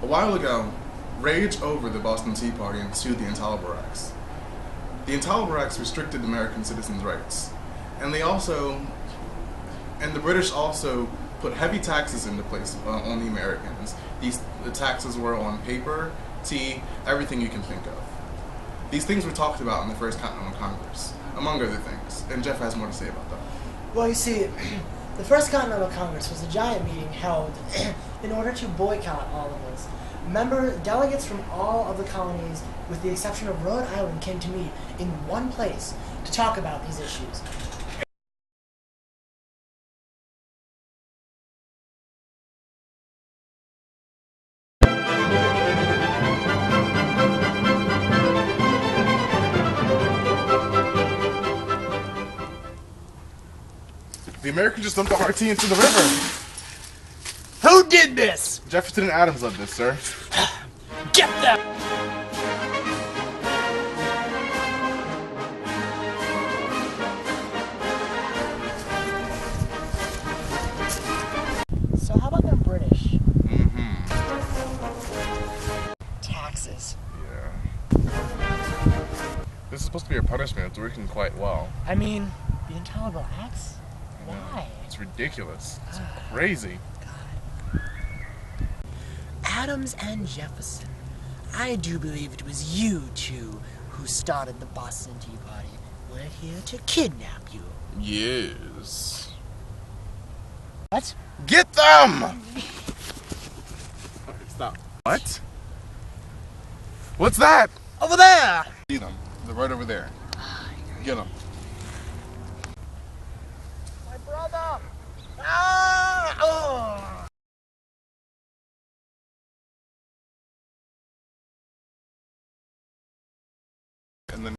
A while ago, rage over the Boston Tea Party ensued the Intolerable Acts. The Intolerable Acts restricted American citizens' rights, and the British also put heavy taxes into place on the Americans. The taxes were on paper, tea, everything you can think of. These things were talked about in the First Continental Congress, among other things, and Jeff has more to say about that. Well, you see, the First Continental Congress was a giant meeting held in order to boycott all of this. Delegates from all of the colonies, with the exception of Rhode Island, came to meet in one place to talk about these issues. The Americans just dumped our tea into the river. Who did this? Jefferson and Adams led this, sir. Get them! So how about them British? Mm-hmm. Taxes. Yeah. This is supposed to be a punishment. It's working quite well. I mean, the Intolerable Acts? Why? It's ridiculous. It's crazy. Adams and Jefferson. I do believe it was you two who started the Boston Tea Party. We're here to kidnap you. Yes. What? Get them! Okay, stop. What? What's that? Over there! See them. They're right over there. Get them. My brother! Ah! Oh! And then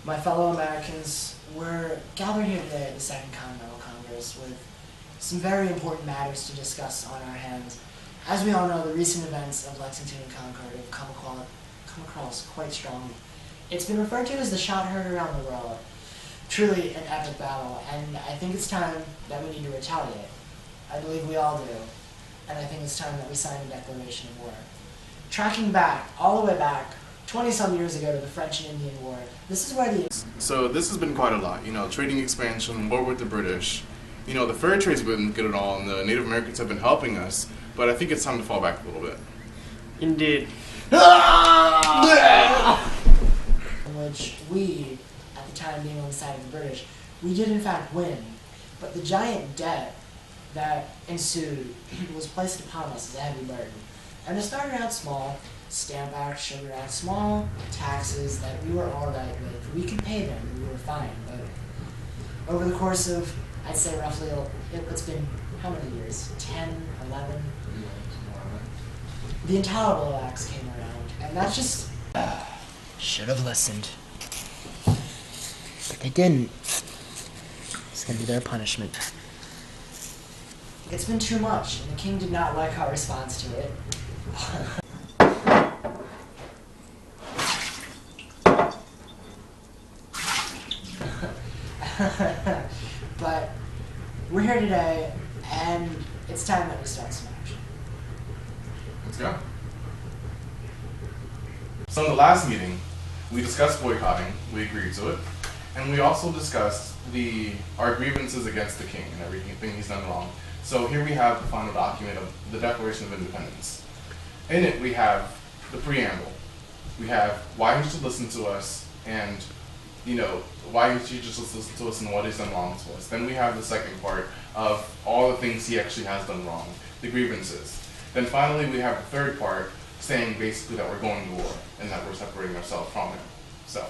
My fellow Americans, we're gathered here today at the Second Continental Congress with some very important matters to discuss on our hands. As we all know, the recent events of Lexington and Concord have come across quite strongly. It's been referred to as the shot heard around the world. Truly an epic battle, and I think it's time that we need to retaliate. I believe we all do, and I think it's time that we sign a declaration of war. Tracking back, all the way back, 20-some years ago to the French and Indian War, this is where the... So this has been quite a lot, trading expansion, war with the British. The fur trade's been good and all, and the Native Americans have been helping us, but I think it's time to fall back a little bit. Indeed. In which we, at the time being on the side of the British, we did in fact win, but the giant debt that ensued was placed upon us as a heavy burden. And it started out small. Stamp Act, Sugar Act, small taxes that we were alright with. We could pay them, we were fine, but over the course of, I'd say roughly, it's been how many years? 10, 11? The Intolerable Acts came around, and that's just... should have listened. But they didn't. It's gonna be their punishment. It's been too much, and the king did not like our response to it. But we're here today, and it's time that we start some action. Let's go. So in the last meeting, we discussed boycotting, we agreed to it, and we also discussed our grievances against the king and everything he's done wrong. So here we have the final document of the Declaration of Independence. In it we have the preamble. We have why he should listen to us, and why he should just listen to us and what he's done wrong to us. Then we have the second part of all the things he actually has done wrong, the grievances. Then finally we have the third part saying basically that we're going to war and that we're separating ourselves from him. So